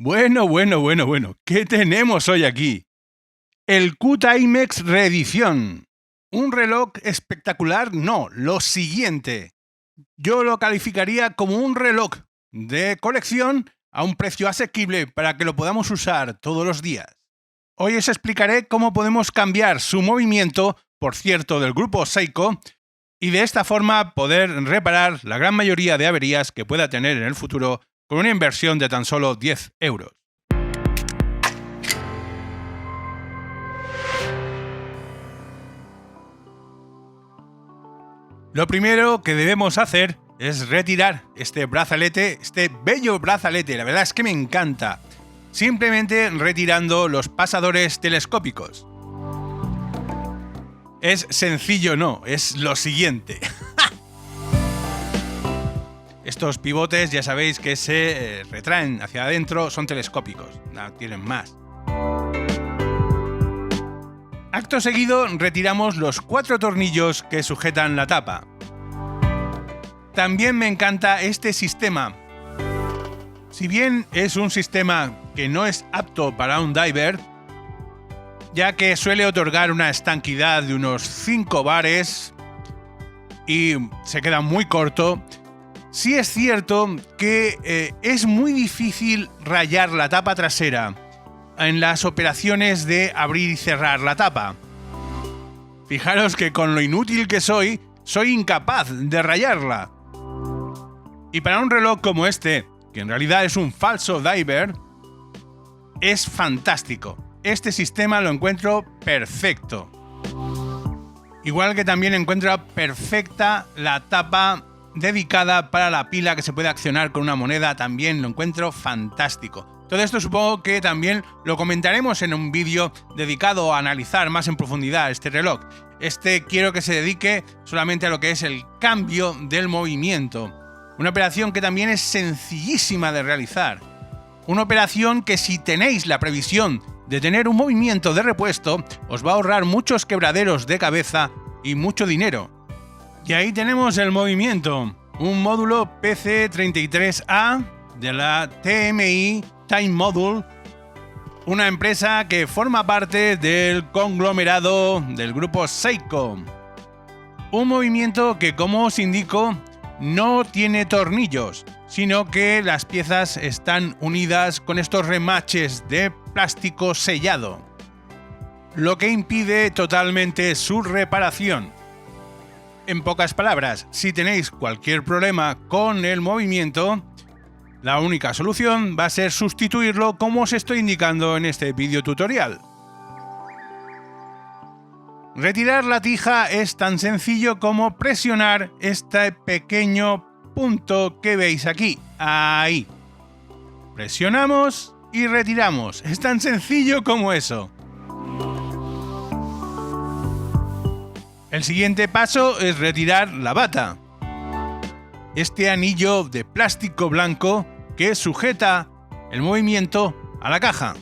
Bueno. ¿Qué tenemos hoy aquí? El Q-Timex reedición. ¿Un reloj espectacular? No, lo siguiente. Yo lo calificaría como un reloj de colección a un precio asequible para que lo podamos usar todos los días. Hoy os explicaré cómo podemos cambiar su movimiento, por cierto, del grupo Seiko, y de esta forma poder reparar la gran mayoría de averías que pueda tener en el futuro con una inversión de tan solo 10 euros. Lo primero que debemos hacer es retirar este brazalete, este bello brazalete, la verdad es que me encanta. Simplemente retirando los pasadores telescópicos. Es sencillo, no, es lo siguiente. Estos pivotes ya sabéis que se retraen hacia adentro, son telescópicos, no tienen más. Acto seguido retiramos los 4 tornillos que sujetan la tapa. También me encanta este sistema. Si bien es un sistema que no es apto para un diver, ya que suele otorgar una estanquidad de unos 5 bares y se queda muy corto, sí es cierto que es muy difícil rayar la tapa trasera en las operaciones de abrir y cerrar la tapa. Fijaros que con lo inútil que soy incapaz de rayarla. Y para un reloj como este, que en realidad es un falso diver, es fantástico. Este sistema lo encuentro perfecto. Igual que también encuentro perfecta la tapa dedicada para la pila que se puede accionar con una moneda, también lo encuentro fantástico. Todo esto supongo que también lo comentaremos en un vídeo dedicado a analizar más en profundidad este reloj. Quiero que se dedique solamente a lo que es el cambio del movimiento. Una operación que también es sencillísima de realizar. Una operación que si tenéis la previsión de tener un movimiento de repuesto, os va a ahorrar muchos quebraderos de cabeza y mucho dinero. Y ahí tenemos el movimiento. Un módulo PC33A de la TMI Time Module, una empresa que forma parte del conglomerado del grupo Seiko. Un movimiento que, como os indico, no tiene tornillos, sino que las piezas están unidas con estos remaches de plástico sellado, lo que impide totalmente su reparación. En pocas palabras, si tenéis cualquier problema con el movimiento, la única solución va a ser sustituirlo como os estoy indicando en este vídeo tutorial. Retirar la tija es tan sencillo como presionar este pequeño punto que veis aquí. Ahí. Presionamos y retiramos. Es tan sencillo como eso. El siguiente paso es retirar la bata. Este anillo de plástico blanco que sujeta el movimiento a la caja.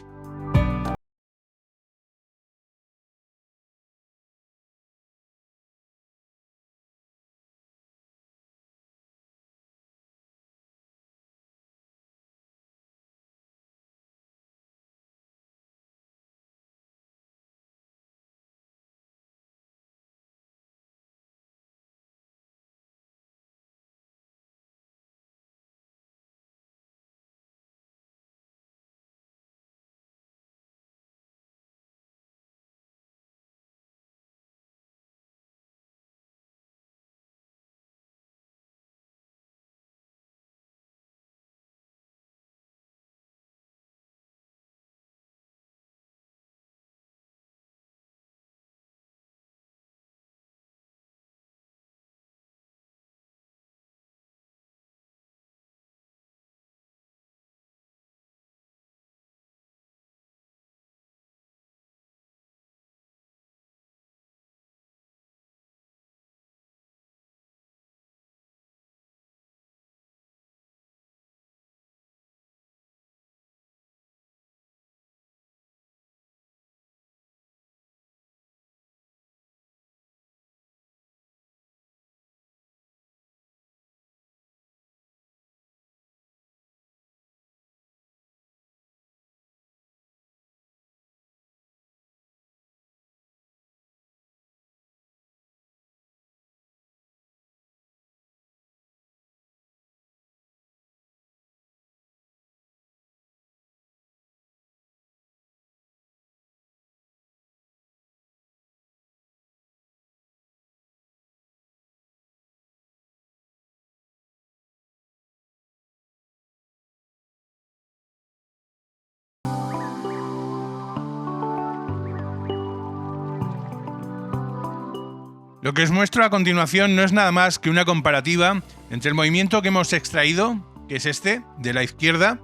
Lo que os muestro a continuación no es nada más que una comparativa entre el movimiento que hemos extraído, que es este, de la izquierda,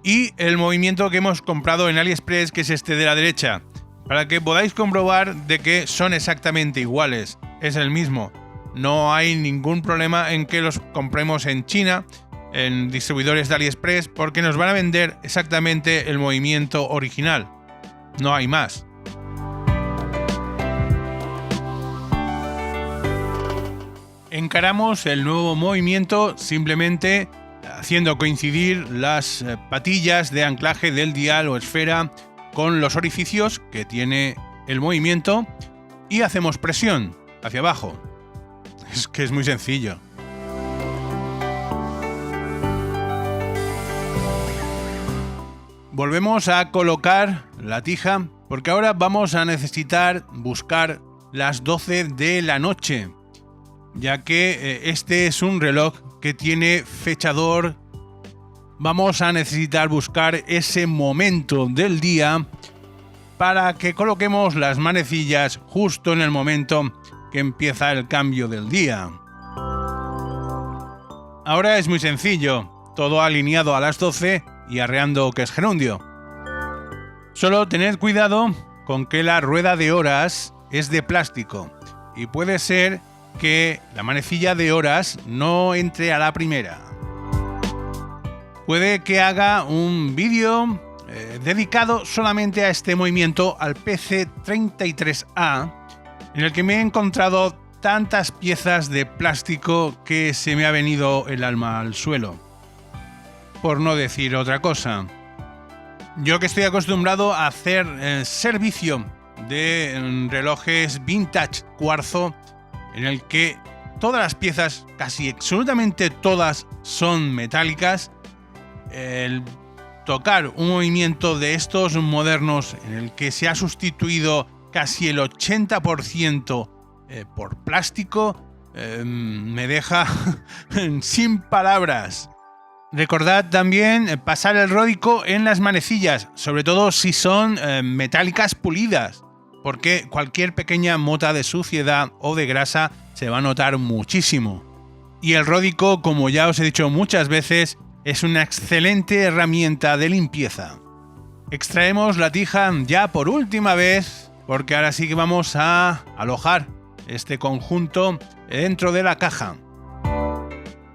y el movimiento que hemos comprado en AliExpress, que es este de la derecha, para que podáis comprobar de que son exactamente iguales, es el mismo. No hay ningún problema en que los compremos en China, en distribuidores de AliExpress, porque nos van a vender exactamente el movimiento original. No hay más. Encaramos el nuevo movimiento simplemente haciendo coincidir las patillas de anclaje del dial o esfera con los orificios que tiene el movimiento y hacemos presión hacia abajo. Es que es muy sencillo. Volvemos a colocar la tija porque ahora vamos a necesitar buscar las 12 de la noche, ya que este es un reloj que tiene fechador. Vamos a necesitar buscar ese momento del día para que coloquemos las manecillas justo en el momento que empieza el cambio del día. Ahora es muy sencillo, todo alineado a las 12 y arreando que es gerundio. Solo tened cuidado con que la rueda de horas es de plástico y puede ser que la manecilla de horas no entre a la primera. Puede que haga un vídeo dedicado solamente a este movimiento, al PC33A, en el que me he encontrado tantas piezas de plástico que se me ha venido el alma al suelo, por no decir otra cosa. Yo que estoy acostumbrado a hacer servicio de relojes vintage cuarzo, en el que todas las piezas, casi absolutamente todas, son metálicas, el tocar un movimiento de estos modernos en el que se ha sustituido casi el 80% por plástico, me deja sin palabras. Recordad también pasar el ródico en las manecillas, sobre todo si son metálicas pulidas, porque cualquier pequeña mota de suciedad o de grasa se va a notar muchísimo. Y el ródico, como ya os he dicho muchas veces, es una excelente herramienta de limpieza. Extraemos la tija ya por última vez, porque ahora sí que vamos a alojar este conjunto dentro de la caja.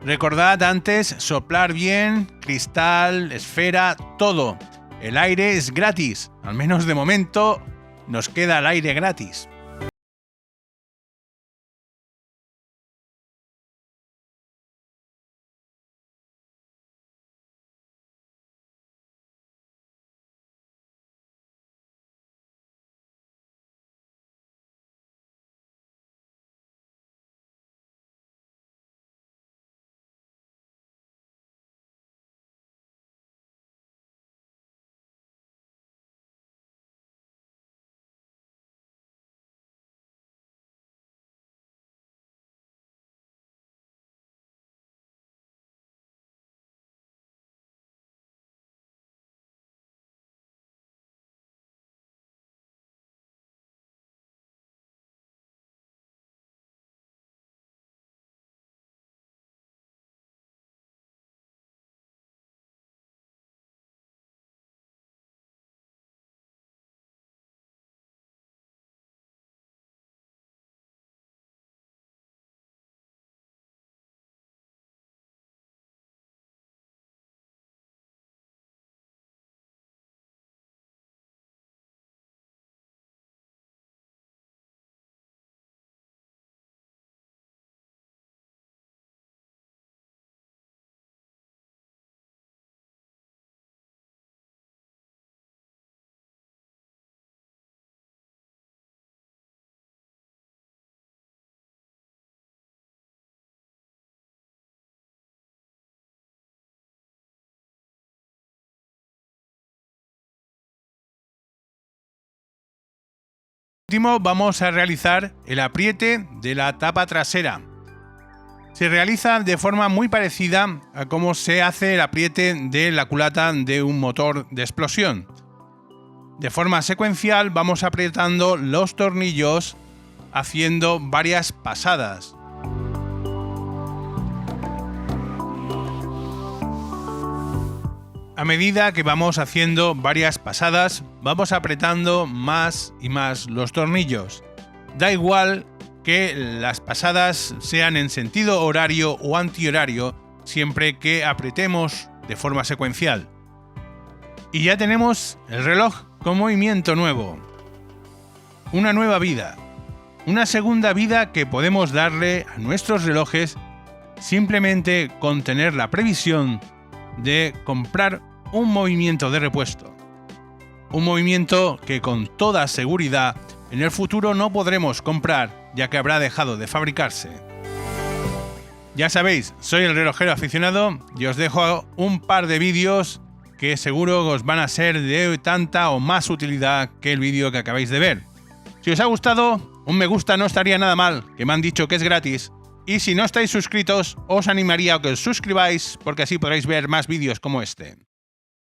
Recordad antes soplar bien, cristal, esfera, todo. El aire es gratis, al menos de momento nos queda el aire gratis. Por último, vamos a realizar el apriete de la tapa trasera. Se realiza de forma muy parecida a cómo se hace el apriete de la culata de un motor de explosión. De forma secuencial vamos apretando los tornillos haciendo varias pasadas. A medida que vamos haciendo varias pasadas, vamos apretando más y más los tornillos. Da igual que las pasadas sean en sentido horario o antihorario, siempre que apretemos de forma secuencial. Y ya tenemos el reloj con movimiento nuevo. Una nueva vida. Una segunda vida que podemos darle a nuestros relojes simplemente con tener la previsión de comprar un movimiento de repuesto. Un movimiento que con toda seguridad en el futuro no podremos comprar, ya que habrá dejado de fabricarse. Ya sabéis, soy el relojero aficionado y os dejo un par de vídeos que seguro os van a ser de tanta o más utilidad que el vídeo que acabáis de ver. Si os ha gustado, un me gusta no estaría nada mal, que me han dicho que es gratis. Y si no estáis suscritos, os animaría a que os suscribáis porque así podréis ver más vídeos como este.